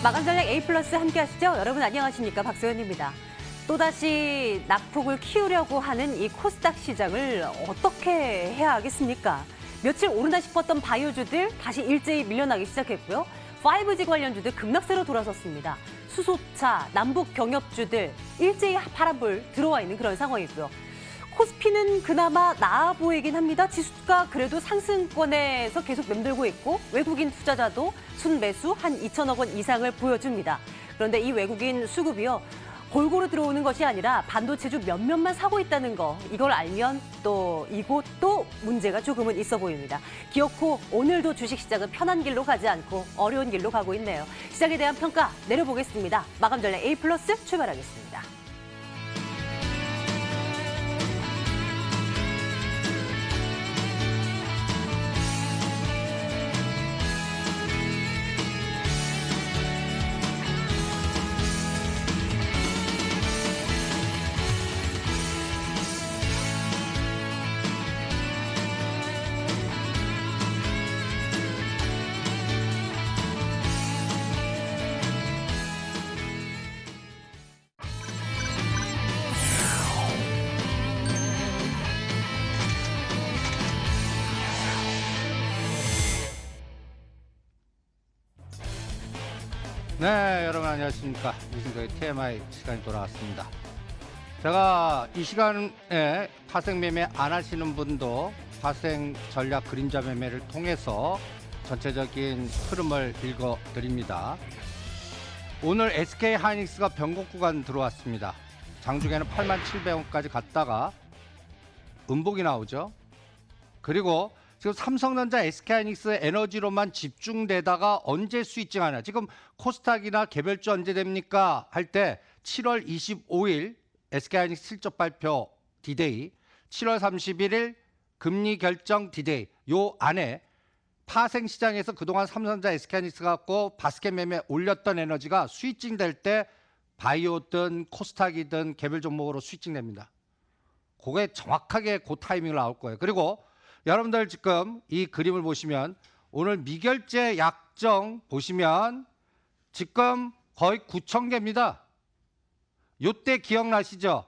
마감 전략 A+ 함께 하시죠. 여러분 안녕하십니까? 박소연입니다. 또다시 낙폭을 키우려고 하는 이 코스닥 시장을 어떻게 해야 하겠습니까? 며칠 오르나 싶었던 바이오주들 다시 일제히 밀려나기 시작했고요. 5G 관련주들 급락세로 돌아섰습니다. 수소차, 남북 경협주들 일제히 파란불 들어와 있는 그런 상황이고요. 코스피는 그나마 나아 보이긴 합니다. 지수가 그래도 상승권에서 계속 맴돌고 있고 외국인 투자자도 순매수 한 2천억 원 이상을 보여줍니다. 그런데 이 외국인 수급이요. 골고루 들어오는 것이 아니라 반도체주 몇몇만 사고 있다는 거. 이걸 알면 또 이곳도 문제가 조금은 있어 보입니다. 기어코 오늘도 주식시장은 편한 길로 가지 않고 어려운 길로 가고 있네요. 시장에 대한 평가 내려보겠습니다. 마감 전략 A+ 출발하겠습니다. 네, 여러분 안녕하십니까. 유승석의 TMI 시간이 돌아왔습니다. 제가 이 시간에 파생 매매 안 하시는 분도 파생 전략 그림자 매매를 통해서 전체적인 흐름을 읽어드립니다. 오늘 SK 하이닉스가 변곡 구간 들어왔습니다. 장중에는 87,000원까지 갔다가 음봉이 나오죠. 그리고 지금 삼성전자, SK하이닉스 에너지로만 집중되다가 언제 스위칭하냐. 지금 코스닥이나 개별주 언제 됩니까? 할 때 7월 25일 SK하이닉스 실적 발표 디데이, 7월 31일 금리 결정 디데이. 요 안에 파생 시장에서 그동안 삼성전자, SK하이닉스 갖고 바스켓 매매 올렸던 에너지가 스위칭 될 때 바이오든 코스닥이든 개별 종목으로 스위칭 됩니다. 그게 정확하게 그 타이밍을 나올 거예요. 그리고 여러분들 지금 이 그림을 보시면 오늘 미결제 약정 보시면 지금 거의 9,000개입니다. 요때 기억나시죠?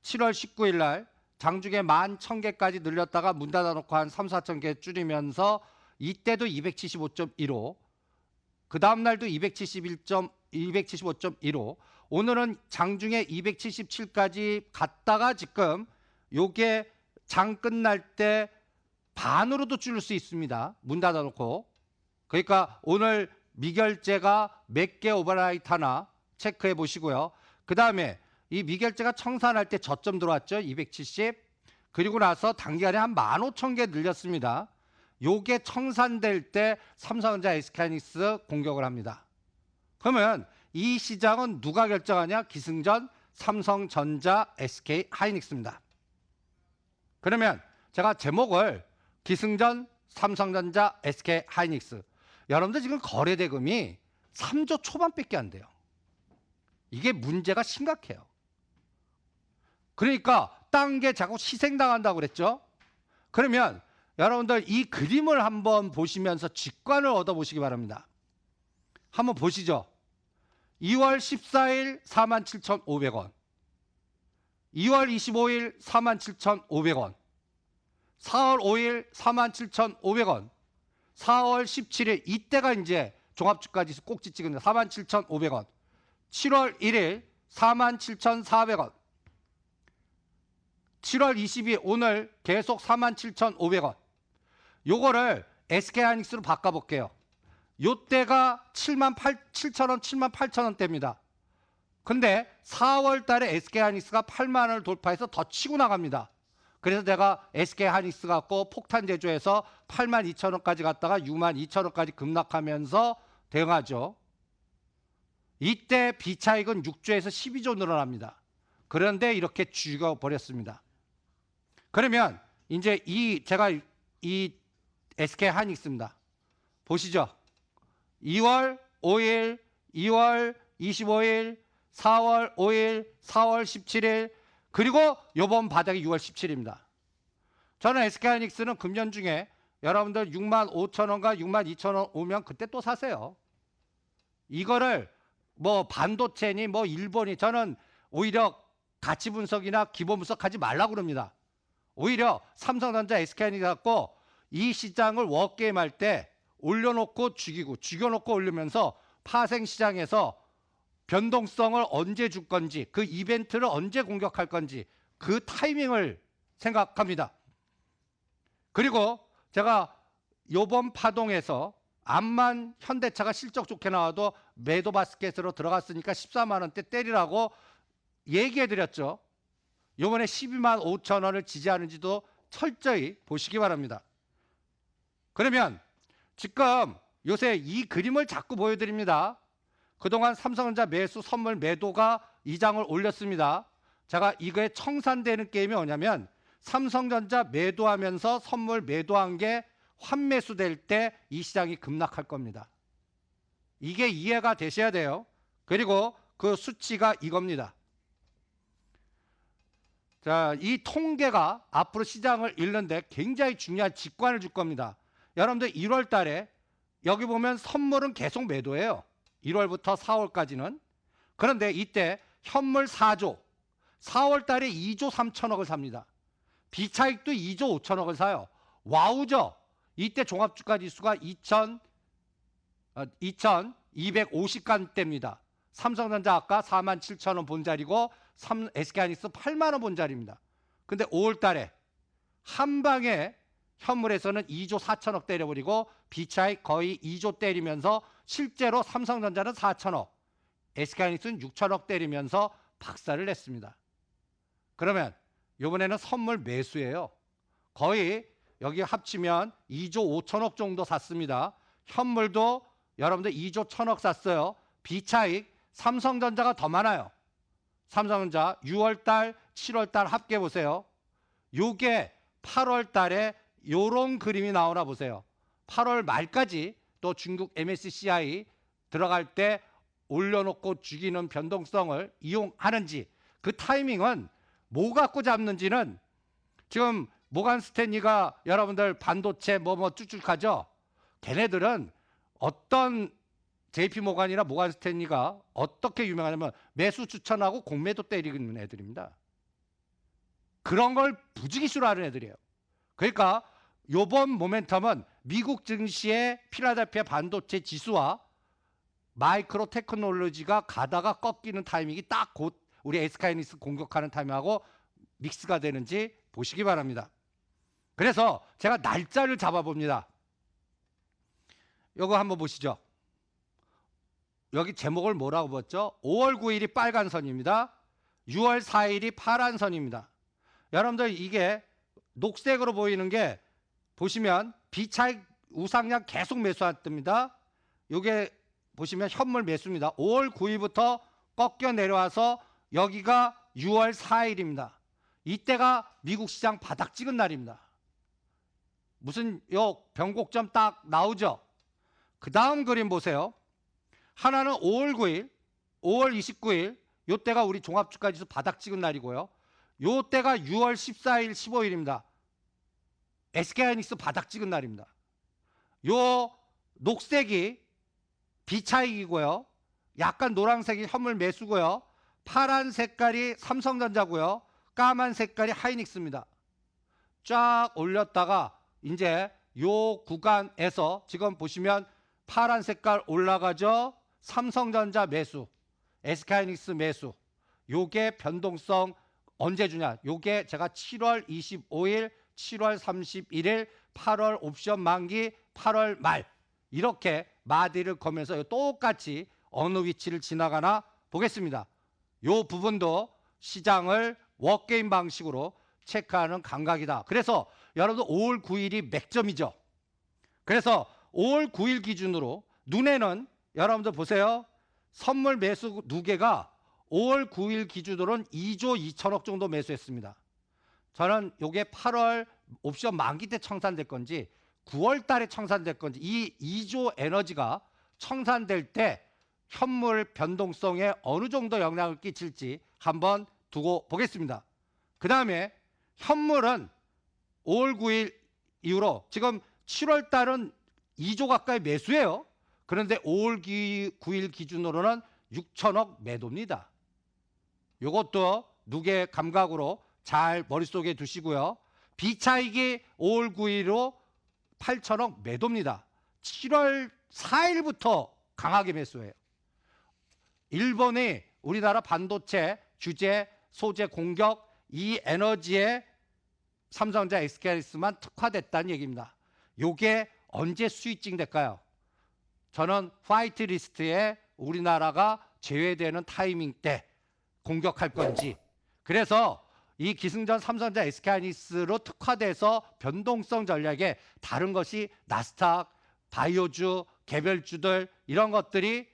7월 19일 날 장중에 11,000개까지 늘렸다가 문 닫아놓고 한 3,000~4,000개 줄이면서 이때도 275.15, 그 다음 날도 275.15, 오늘은 장중에 277까지 갔다가 지금 요게 장 끝날 때 반으로도 줄일 수 있습니다. 문 닫아놓고. 그러니까 오늘 미결제가 몇 개 오버라이트 하나 체크해 보시고요. 그 다음에 이 미결제가 청산할 때 저점 들어왔죠. 270. 그리고 나서 단기간에 한 15,000개 늘렸습니다. 요게 청산될 때 삼성전자, SK하이닉스 공격을 합니다. 그러면 이 시장은 누가 결정하냐? 기승전, 삼성전자, SK하이닉스입니다. 그러면 제가 제목을 기승전, 삼성전자, SK하이닉스. 여러분들 지금 거래대금이 3조 초반밖에 안 돼요. 이게 문제가 심각해요. 그러니까 딴 게 자꾸 희생당한다고 그랬죠. 그러면 여러분들 이 그림을 한번 보시면서 직관을 얻어보시기 바랍니다. 한번 보시죠. 2월 14일 47,500원, 2월 25일 47,500원, 4월 5일 47,500원, 4월 17일 이때가 이제 종합주가지수 꼭지 찍은 47,500원, 7월 1일 47,400원, 7월 22일 오늘 계속 47,500원. 요거를 SK하이닉스로 바꿔볼게요. 요때가 77,000원, 78,000원대입니다. 근데 4월 달에 SK하이닉스가 8만 원을 돌파해서 더 치고 나갑니다. 그래서 내가 SK하이닉스 갖고 폭탄 제조해서 82,000원까지 갔다가 62,000원까지 급락하면서 대응하죠. 이때 비차익은 6조에서 12조 늘어납니다. 그런데 이렇게 죽어버렸습니다. 그러면 이제 제가 이 SK하이닉스입니다. 보시죠. 2월 5일, 2월 25일, 4월 5일, 4월 17일, 그리고 요번 바닥이 6월 17일입니다. 저는 SK하이닉스는 금년 중에 여러분들 65,000원과 62,000원 오면 그때 또 사세요. 이거를 뭐 반도체니 뭐 일본이 저는 오히려 가치 분석이나 기본 분석하지 말라고 그럽니다. 오히려 삼성전자 SK하이닉스 갖고 이 시장을 워게임 할 때 올려놓고 죽이고 죽여놓고 올리면서 파생 시장에서 변동성을 언제 줄 건지 그 이벤트를 언제 공격할 건지 그 타이밍을 생각합니다. 그리고 제가 요번 파동에서 암만 현대차가 실적 좋게 나와도 매도 바스켓으로 들어갔으니까 14만 원대 때리라고 얘기해 드렸죠. 요번에 12만 5천 원을 지지하는지도 철저히 보시기 바랍니다. 그러면 지금 요새 이 그림을 자꾸 보여드립니다. 그동안 삼성전자 매수 선물 매도가 이장을 올렸습니다. 제가 이거에 청산되는 게임이 뭐냐면 삼성전자 매도하면서 선물 매도한 게 환매수 될 때 이 시장이 급락할 겁니다. 이게 이해가 되셔야 돼요. 그리고 그 수치가 이겁니다. 자, 이 통계가 앞으로 시장을 읽는데 굉장히 중요한 직관을 줄 겁니다. 여러분들 1월 달에 여기 보면 선물은 계속 매도예요. 1월부터 4월까지는. 그런데 이때 현물 4조, 4월 달에 2조 3천억을 삽니다. 비차익도 2조 5천억을 사요. 와우죠. 이때 종합주가지수가 2250간대입니다. 삼성전자 아까 4만 7천 원 본자리고 SK하이닉스 8만 원 본자리입니다. 근데 5월 달에 한 방에 현물에서는 2조 4천억 때려버리고 비차익 거의 2조 때리면서 실제로 삼성전자는 4천억, SK하이닉스는 6천억 때리면서 박살을 냈습니다. 그러면 이번에는 선물 매수예요. 거의 여기 합치면 2조 5천억 정도 샀습니다. 현물도 여러분들 2조 1천억 샀어요. 비차익 삼성전자가 더 많아요. 삼성전자 6월달, 7월달 합계 보세요. 요게 8월달에 요런 그림이 나오나 보세요. 8월 말까지 또 중국 MSCI 들어갈 때 올려놓고 죽이는 변동성을 이용하는지 그 타이밍은 뭐 갖고 잡는지는 지금 모간 스탠리가 여러분들 반도체 뭐 쭉쭉 가죠. 걔네들은 어떤 JP 모간이나 모간 스탠리가 어떻게 유명하냐면 매수 추천하고 공매도 때리는 애들입니다. 그런 걸 부지기수로 하는 애들이에요. 그러니까 요번 모멘텀은 미국 증시의 필라델피아 반도체 지수와 마이크로 테크놀로지가 가다가 꺾이는 타이밍이 딱 곧 우리 SK하이닉스 공격하는 타이밍하고 믹스가 되는지 보시기 바랍니다. 그래서 제가 날짜를 잡아봅니다. 요거 한번 보시죠. 여기 제목을 뭐라고 봤죠? 5월 9일이 빨간 선입니다. 6월 4일이 파란 선입니다. 여러분들 이게 녹색으로 보이는 게 보시면 비차익 우상향 계속 매수했답니다. 요게 보시면 현물 매수입니다. 5월 9일부터 꺾여 내려와서 여기가 6월 4일입니다. 이때가 미국 시장 바닥 찍은 날입니다. 무슨 요 변곡점 딱 나오죠? 그 다음 그림 보세요. 하나는 5월 9일, 5월 29일 요때가 우리 종합주가지수 바닥 찍은 날이고요. 요때가 6월 14일, 15일입니다. SK하이닉스 바닥 찍은 날입니다. 요 녹색이 비차익이고요. 약간 노란색이 현물 매수고요. 파란 색깔이 삼성전자고요. 까만 색깔이 하이닉스입니다. 쫙 올렸다가 이제 요 구간에서 지금 보시면 파란 색깔 올라가죠. 삼성전자 매수, SK하이닉스 매수. 요게 변동성 언제 주냐? 요게 제가 7월 25일, 7월 31일, 8월 옵션 만기, 8월 말 이렇게 마디를 거면서 똑같이 어느 위치를 지나가나 보겠습니다. 요 부분도 시장을 워게임 방식으로 체크하는 감각이다. 그래서 여러분들 5월 9일이 맥점이죠. 그래서 5월 9일 기준으로 눈에는 여러분들 보세요. 선물 매수 누계가 5월 9일 기준으로는 2조 2천억 정도 매수했습니다. 저는 이게 8월 옵션 만기 때 청산될 건지 9월 달에 청산될 건지 이 2조 에너지가 청산될 때 현물 변동성에 어느 정도 영향을 끼칠지 한번 두고 보겠습니다. 그 다음에 현물은 5월 9일 이후로 지금 7월 달은 2조 가까이 매수해요. 그런데 5월 9일 기준으로는 6천억 매도입니다. 이것도 누계 감각으로 잘 머릿속에 두시고요. 비차익이 5월 9일로 8천억 매도입니다. 7월 4일부터 강하게 매수해요. 일본이 우리나라 반도체 규제, 소재 공격, 이 에너지에 삼성전자 SK하이닉스만 특화됐다는 얘기입니다. 이게 언제 수익증 될까요? 저는 화이트 리스트에 우리나라가 제외되는 타이밍 때 공격할 건지, 그래서 이 기승전 삼성전자 SK하이닉스로 특화돼서 변동성 전략에 다른 것이 나스닥, 바이오주, 개별주들 이런 것들이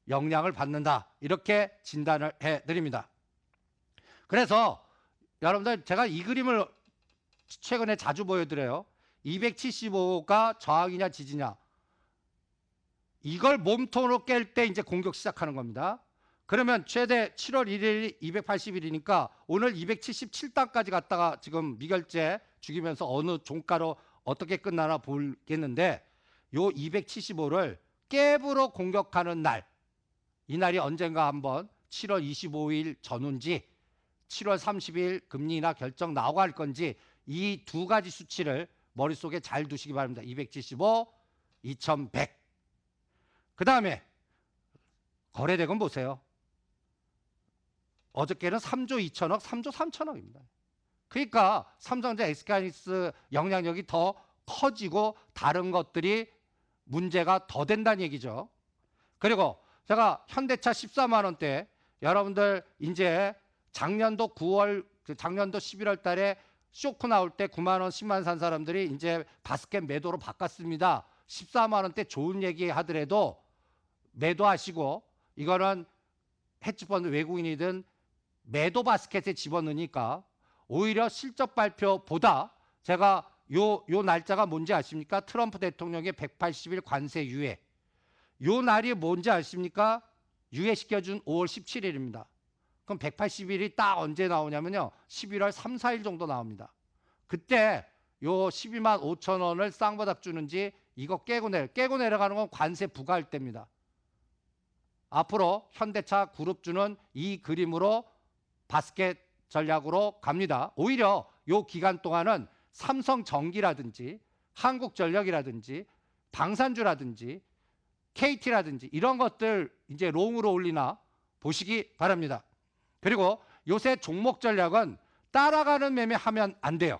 영향을 받는다, 이렇게 진단을 해드립니다. 그래서 여러분들, 제가 이 그림을 최근에 자주 보여드려요. 275가 저항이냐 지지냐, 이걸 몸통으로 깰 때 이제 공격 시작하는 겁니다. 그러면 최대 7월 1일이 280일이니까 오늘 277단까지 갔다가 지금 미결제 죽이면서 어느 종가로 어떻게 끝나나 보겠는데, 요 275를 갭으로 공격하는 날, 이 날이 언젠가 한번 7월 25일 전후인지 7월 30일 금리 인하 결정 나오고 할 건지, 이 두 가지 수치를 머릿속에 잘 두시기 바랍니다. 275, 2100. 그 다음에 거래대금 보세요. 어저께는 3조 2천억, 3조 3천억입니다. 그러니까 삼성전자 SK하이닉스 영향력이 더 커지고 다른 것들이 문제가 더 된다는 얘기죠. 그리고 제가 현대차 14만 원대, 여러분들 이제 작년도 11월 달에 쇼크 나올 때 9만 원, 10만 원 산 사람들이 이제 바스켓 매도로 바꿨습니다. 14만 원대 좋은 얘기 하더라도 매도하시고, 이거는 헤지펀드 외국인이든 매도 바스켓에 집어넣으니까 오히려 실적 발표보다, 제가 요 날짜가 뭔지 아십니까? 트럼프 대통령의 180일 관세 유예. 요 날이 뭔지 아십니까? 유예시켜준 5월 17일입니다. 그럼 180일이 딱 언제 나오냐면요, 11월 3, 4일 정도 나옵니다. 그때 요 12만 5천 원을 쌍바닥 주는지, 이거 깨고 내려가는 건 관세 부과할 때입니다. 앞으로 현대차 그룹주는 이 그림으로 바스켓 전략으로 갑니다. 오히려 요 기간 동안은 삼성전기라든지 한국전력이라든지 방산주라든지 KT라든지 이런 것들 이제 롱으로 올리나 보시기 바랍니다. 그리고 요새 종목 전략은 따라가는 매매하면 안 돼요.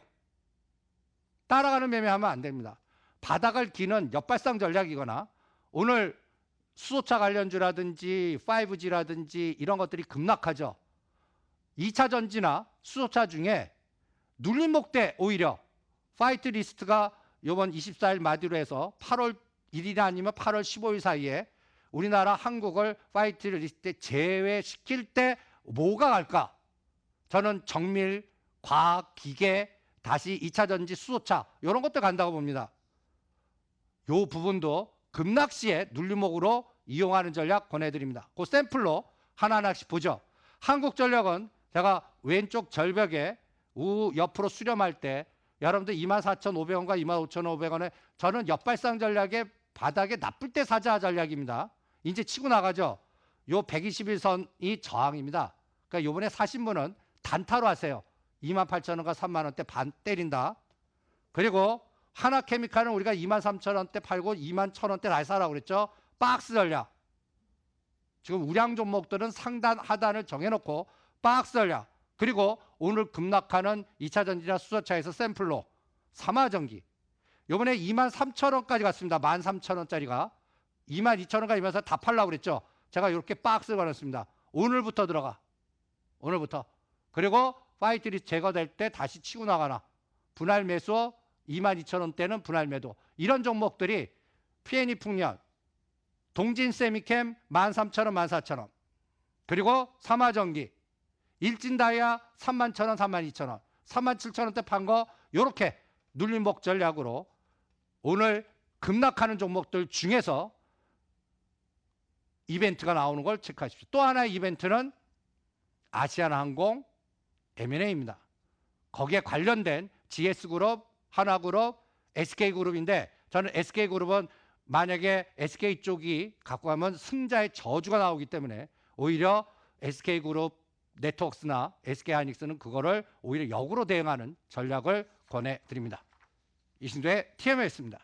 따라가는 매매하면 안 됩니다. 바닥을 기는 역발상 전략이거나, 오늘 수소차 관련주라든지 5G라든지 이런 것들이 급락하죠. 2차 전지나 수소차 중에 눌림목 때 오히려 화이트 리스트가 이번 24일 마디로 해서 8월 1일이나 아니면 8월 15일 사이에 우리나라 한국을 화이트 리스트에 제외시킬 때 뭐가 갈까? 저는 정밀, 과학, 기계, 다시 2차 전지, 수소차 이런 것들 간다고 봅니다. 이 부분도 급락 시에 눌림목으로 이용하는 전략 권해드립니다. 그 샘플로 하나하나씩 보죠. 한국전력은 제가 왼쪽 절벽에 옆으로 수렴할 때 여러분들 24,500원과 25,500원에 저는 역발상 전략의 바닥에 나쁠 때 사자 전략입니다. 이제 치고 나가죠. 요 121선이 저항입니다. 그러니까 요번에 사신 분은 단타로 하세요. 28,000원과 3만 원대 반 때린다. 그리고 하나케미칼은 우리가 23,000원대 팔고 21,000원대 날 사라고 그랬죠. 박스 전략. 지금 우량 종목들은 상단 하단을 정해놓고 박스 전략. 그리고 오늘 급락하는 2차 전지나 수소차에서 샘플로 삼화전기. 요번에 23,000원까지 갔습니다. 13,000원짜리가 22,000원까지 이면서 다 팔라고 그랬죠. 제가 이렇게 박스 걸었습니다. 오늘부터 들어가. 오늘부터. 그리고 화이트리스트 제거될 때 다시 치고 나가나. 분할 매수 22,000원대는 분할 매도. 이런 종목들이 P&E 풍년, 동진 세미캠 13,000원, 14,000원. 그리고 삼화전기, 일진다이아 31,000원, 32,000원. 37,000원대 판 거 요렇게 눌림목 전략으로 오늘 급락하는 종목들 중에서 이벤트가 나오는 걸 체크하십시오. 또 하나의 이벤트는 아시아나항공 M&A입니다. 거기에 관련된 GS그룹, 하나그룹, SK그룹인데 저는 SK그룹은 만약에 SK 쪽이 갖고 가면 승자의 저주가 나오기 때문에 오히려 SK그룹 네트워크스나 SK하이닉스는 그거를 오히려 역으로 대응하는 전략을 권해드립니다. 이신도의 TMA였습니다.